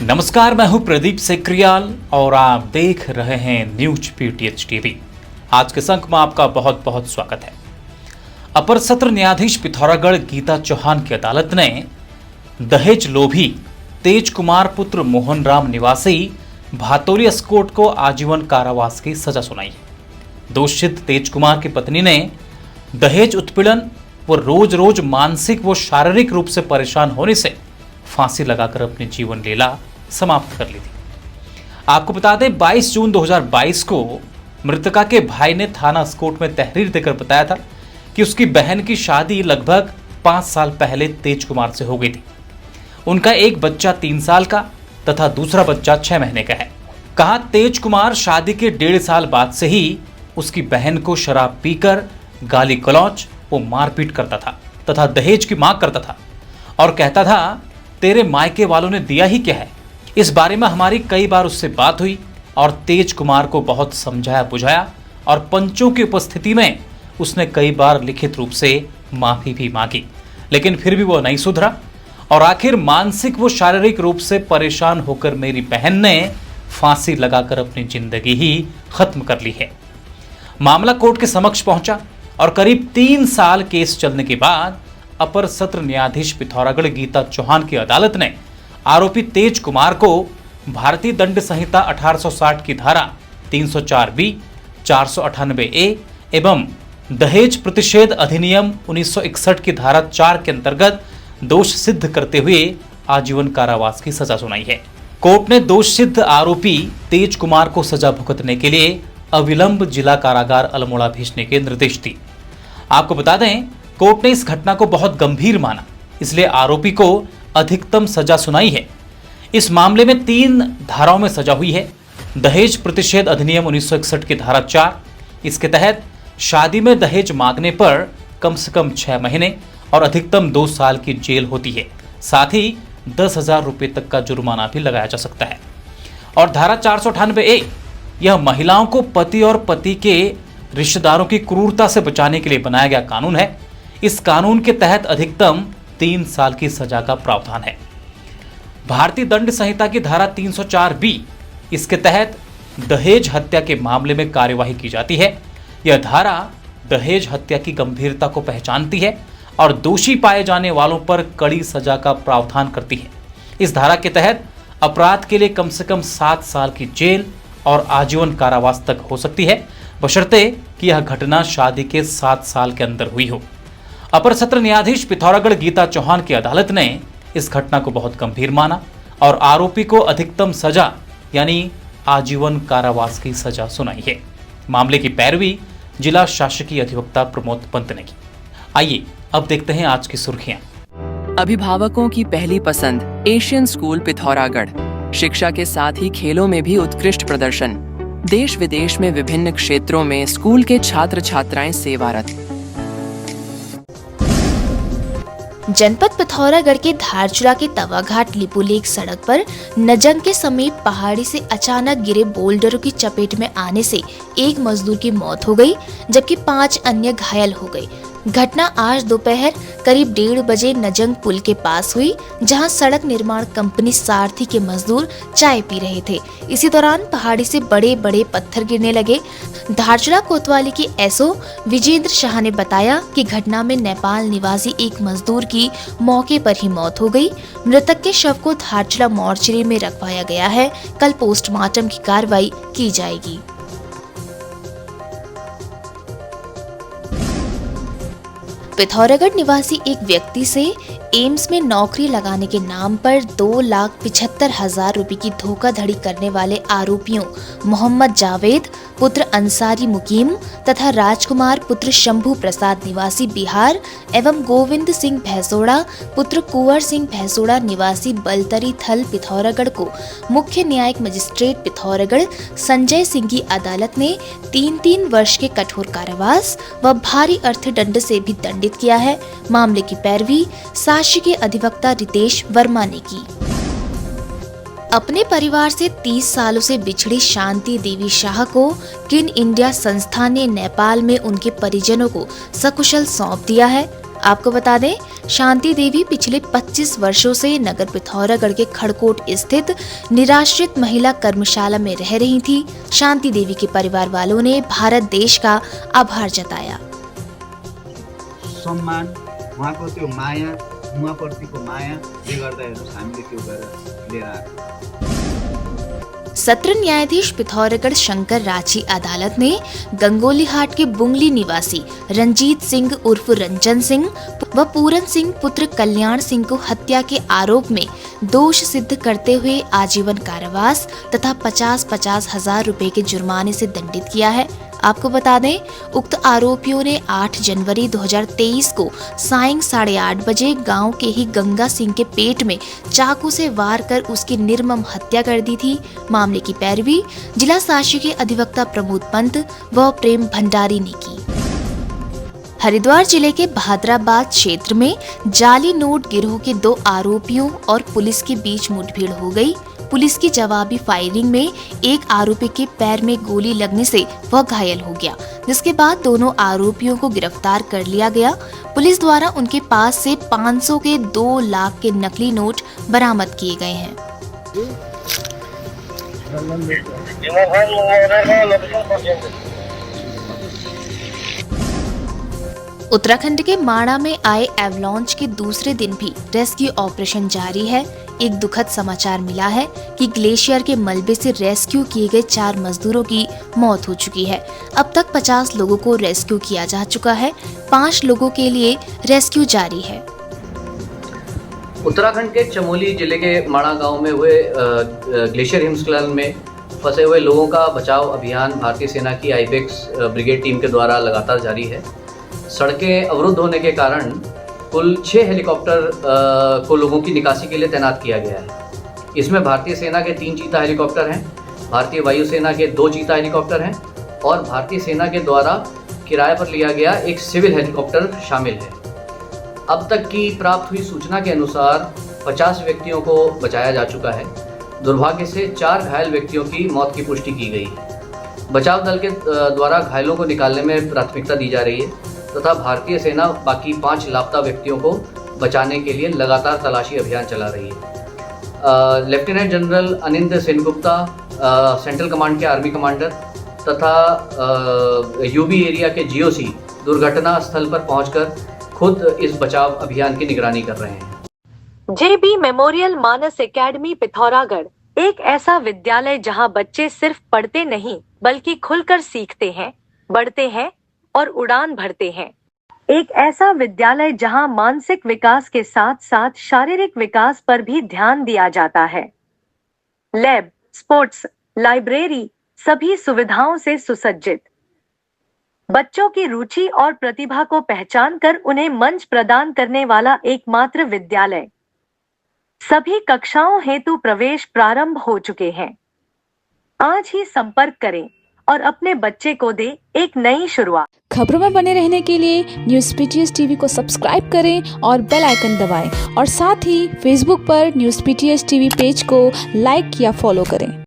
नमस्कार, मैं हूं प्रदीप सेक्रियाल और आप देख रहे हैं न्यूज पीटीएच टीवी। आज के संक में आपका बहुत बहुत स्वागत है। अपर सत्र न्यायाधीश पिथौरागढ़ गीता चौहान की अदालत ने दहेज लोभी तेज कुमार पुत्र मोहन राम निवासी भातोली एस्कोर्ट को आजीवन कारावास की सजा सुनाई है। दोषित तेज कुमार की पत्नी ने दहेज उत्पीड़न व रोज रोज मानसिक व शारीरिक रूप से परेशान होने से फांसी लगाकर अपनी जीवन लीला समाप्त कर ली थी। आपको बता दें, 22 जून 2022 को मृतका के भाई ने थाना एस्कोर्ट में तहरीर देकर बताया था कि उसकी बहन की शादी लगभग 5 साल पहले तेज कुमार से हो गई थी। उनका एक बच्चा 3 साल का तथा दूसरा बच्चा 6 महीने का है। कहा, तेज कुमार शादी के 1.5 साल बाद से ही उसकी बहन को शराब पीकर गाली गलौज वो मारपीट करता था तथा दहेज की मांग करता था और कहता था, तेरे मायके वालों ने दिया ही क्या है। इस बारे में हमारी कई बार उससे बात हुई और तेज कुमार को बहुत समझाया बुझाया और पंचों की उपस्थिति में उसने कई बार लिखित रूप से माफी भी मांगी, लेकिन फिर भी वो नहीं सुधरा और आखिर मानसिक व शारीरिक रूप से परेशान होकर मेरी बहन ने फांसी लगाकर अपनी जिंदगी ही खत्म कर ली है। मामला कोर्ट के समक्ष पहुंचा और करीब 3 साल केस चलने के बाद अपर सत्र न्यायाधीश पिथौरागढ़ गीता चौहान की अदालत ने आरोपी तेज कुमार को भारतीय दंड संहिता 1860 की धारा 304B, 498A एवं दहेज प्रतिषेध अधिनियम 1961 की धारा 4 के अंतर्गत दोष सिद्ध करते हुए आजीवन कारावास की सजा सुनाई है। कोर्ट ने दोष सिद्ध आरोपी तेज कुमार को सजा भुगतने के लिए अविलंब जिला कारागार अल्मोड़ा भेजने के निर्देश दिए। आपको बता दें, कोर्ट ने इस घटना को बहुत गंभीर माना, इसलिए आरोपी को अधिकतम सजा सुनाई है। इस मामले में 3 धाराओं में सजा हुई है। दहेज प्रतिषेध अधिनियम 1961 की धारा 4, इसके तहत शादी में दहेज मांगने पर कम से कम 6 महीने और अधिकतम 2 साल की जेल होती है। साथ ही 10,000 रुपये तक का जुर्माना भी लगाया जा सकता है। और धारा 498A, यह महिलाओं को पति और पति के रिश्तेदारों की क्रूरता से बचाने के लिए बनाया गया कानून है। इस कानून के तहत अधिकतम 3 साल की सजा का प्रावधान है। भारतीय दंड संहिता की धारा 304B, इसके तहत दहेज हत्या के मामले में कार्यवाही की जाती है। यह धारा दहेज हत्या की गंभीरता को पहचानती है और दोषी पाए जाने वालों पर कड़ी सजा का प्रावधान करती है। इस धारा के तहत अपराध के लिए कम से कम 7 साल की जेल और आजीवन कारावास तक हो सकती है, बशर्ते कि यह घटना शादी के 7 साल के अंदर हुई हो। अपर सत्र न्यायाधीश पिथौरागढ़ गीता चौहान की अदालत ने इस घटना को बहुत गंभीर माना और आरोपी को अधिकतम सजा यानी आजीवन कारावास की सजा सुनाई है। मामले की पैरवी जिला शासकीय अधिवक्ता प्रमोद पंत ने की। आइए अब देखते हैं आज की सुर्खियां। अभिभावकों की पहली पसंद एशियन स्कूल पिथौरागढ़। शिक्षा के साथ ही खेलों में भी उत्कृष्ट प्रदर्शन। देश विदेश में विभिन्न क्षेत्रों में स्कूल के छात्र छात्राएं सेवारत। जनपद पिथौरागढ़ के धारचूला के तवाघाट लिपुलेख सड़क पर नजंग के समीप पहाड़ी से अचानक गिरे बोल्डरों की चपेट में आने से एक मजदूर की मौत हो गई, जबकि 5 अन्य घायल हो गए। घटना आज दोपहर करीब 1:30 बजे नजंग पुल के पास हुई, जहां सड़क निर्माण कंपनी सारथी के मजदूर चाय पी रहे थे। इसी दौरान पहाड़ी से बड़े बड़े पत्थर गिरने लगे। धारचूला कोतवाली के एसओ विजेंद्र शाह ने बताया कि घटना में नेपाल निवासी एक मजदूर की मौके पर ही मौत हो गई। मृतक के शव को धारचूला मोर्चरी में रखवाया गया है। कल पोस्टमार्टम की कार्रवाई की जाएगी। पिथौरागढ़ निवासी एक व्यक्ति से एम्स में नौकरी लगाने के नाम पर 2,75,000 रुपए की धोखाधड़ी करने वाले आरोपियों मोहम्मद जावेद पुत्र अंसारी मुकीम तथा राजकुमार पुत्र शंभू प्रसाद निवासी बिहार एवं गोविंद सिंह भैंसोड़ा पुत्र कुंवर सिंह भैंसोड़ा निवासी बलतरी थल पिथौरागढ़ को मुख्य न्यायिक मजिस्ट्रेट पिथौरागढ़ संजय सिंह की अदालत ने 3-3 वर्ष के कठोर कारावास व भारी अर्थदंड से भी दंडित किया है। मामले की पैरवी शासकीय अधिवक्ता रितेश वर्मा ने की। अपने परिवार से 30 सालों से बिछड़ी शांति देवी शाह को किन इंडिया संस्था ने नेपाल में उनके परिजनों को सकुशल सौंप दिया है। आपको बता दें, शांति देवी पिछले 25 वर्षों से नगर पिथौरागढ़ के खड़कोट स्थित निराश्रित महिला कर्मशाला में रह रही थी। शांति देवी के परिवार वालों ने भारत देश का आभार जताया। सम्मान, उहाँको त्यो माया, उहाँप्रतिको मायाले गर्दा हेर्नुहोस् हामीले त्यो गरेर लिएर आएको। सत्र न्यायाधीश पिथौरागढ़ शंकर राठी अदालत ने गंगोलीहाट के बुंगली निवासी रंजीत सिंह उर्फ रंजन सिंह व पूरन सिंह पुत्र कल्याण सिंह को हत्या के आरोप में दोष सिद्ध करते हुए आजीवन कारावास तथा 50-50 हजार रुपए के जुर्माने से दंडित किया है। आपको बता दें, उक्त आरोपियों ने 8 जनवरी 2023 को सायं 8:30 बजे गांव के ही गंगा सिंह के पेट में चाकू से वार कर उसकी निर्मम हत्या कर दी थी। मामले की पैरवी जिला शासकीय अधिवक्ता प्रमोद पंत व प्रेम भंडारी ने की। हरिद्वार जिले के भादराबाद क्षेत्र में जाली नोट गिरोह के 2 आरोपियों और पुलिस के बीच मुठभेड़ हो गई। पुलिस की जवाबी फायरिंग में एक आरोपी के पैर में गोली लगने से वह घायल हो गया, जिसके बाद दोनों आरोपियों को गिरफ्तार कर लिया गया। पुलिस द्वारा उनके पास से 500 के 2 लाख के नकली नोट बरामद किए गए हैं। उत्तराखंड के माणा में आए एवलॉन्च के दूसरे दिन भी रेस्क्यू ऑपरेशन जारी है। एक दुखद समाचार मिला है कि ग्लेशियर के मलबे से रेस्क्यू किए गए 4 मजदूरों की मौत हो चुकी है। अब तक 50 लोगों को रेस्क्यू किया जा चुका है। 5 लोगों के लिए रेस्क्यू जारी है। उत्तराखंड के चमोली जिले के माणा गांव में हुए ग्लेशियर हिमस्खलन में फंसे हुए लोगों का बचाव अभियान भारतीय सेना की आईबेक्स ब्रिगेड टीम के द्वारा लगातार जारी है। सड़कें अवरुद्ध होने के कारण कुल 6 हेलीकॉप्टर को लोगों की निकासी के लिए तैनात किया गया है। इसमें भारतीय सेना के 3 चीता हेलीकॉप्टर हैं, भारतीय वायुसेना के 2 चीता हेलीकॉप्टर हैं और भारतीय सेना के द्वारा किराए पर लिया गया एक सिविल हेलीकॉप्टर शामिल है। अब तक की प्राप्त हुई सूचना के अनुसार 50 व्यक्तियों को बचाया जा चुका है। दुर्भाग्य से 4 घायल व्यक्तियों की मौत की पुष्टि की गई है। बचाव दल के द्वारा घायलों को निकालने में प्राथमिकता दी जा रही है तथा भारतीय सेना बाकी 5 लापता व्यक्तियों को बचाने के लिए लगातार तलाशी अभियान चला रही है। Lieutenant general Anind Sengupta, central command के आर्मी कमांडर तथा यूबी एरिया के जीओसी दुर्घटना स्थल पर पहुंचकर खुद इस बचाव अभियान की निगरानी कर रहे हैं। जेबी मेमोरियल मानस एकेडमी पिथौरागढ़ एक ऐसा विद्यालय जहां बच्चे सिर्फ पढ़ते नहीं बल्कि खुलकर सीखते हैं, बढ़ते हैं और उड़ान भरते हैं। एक ऐसा विद्यालय जहां मानसिक विकास के साथ साथ शारीरिक विकास पर भी ध्यान दिया जाता है। लैब, स्पोर्ट्स, लाइब्रेरी सभी सुविधाओं से सुसज्जित। बच्चों की रुचि और प्रतिभा को पहचान कर उन्हें मंच प्रदान करने वाला एकमात्र विद्यालय। सभी कक्षाओं हेतु प्रवेश प्रारंभ हो चुके हैं। आज ही संपर्क करें और अपने बच्चे को दे एक नई शुरुआत। खबरों में बने रहने के लिए न्यूज़ पीटीएस टीवी को सब्सक्राइब करें और बेल आइकन दबाएं और साथ ही फेसबुक पर न्यूज़ पीटीएस टीवी पेज को लाइक या फॉलो करें।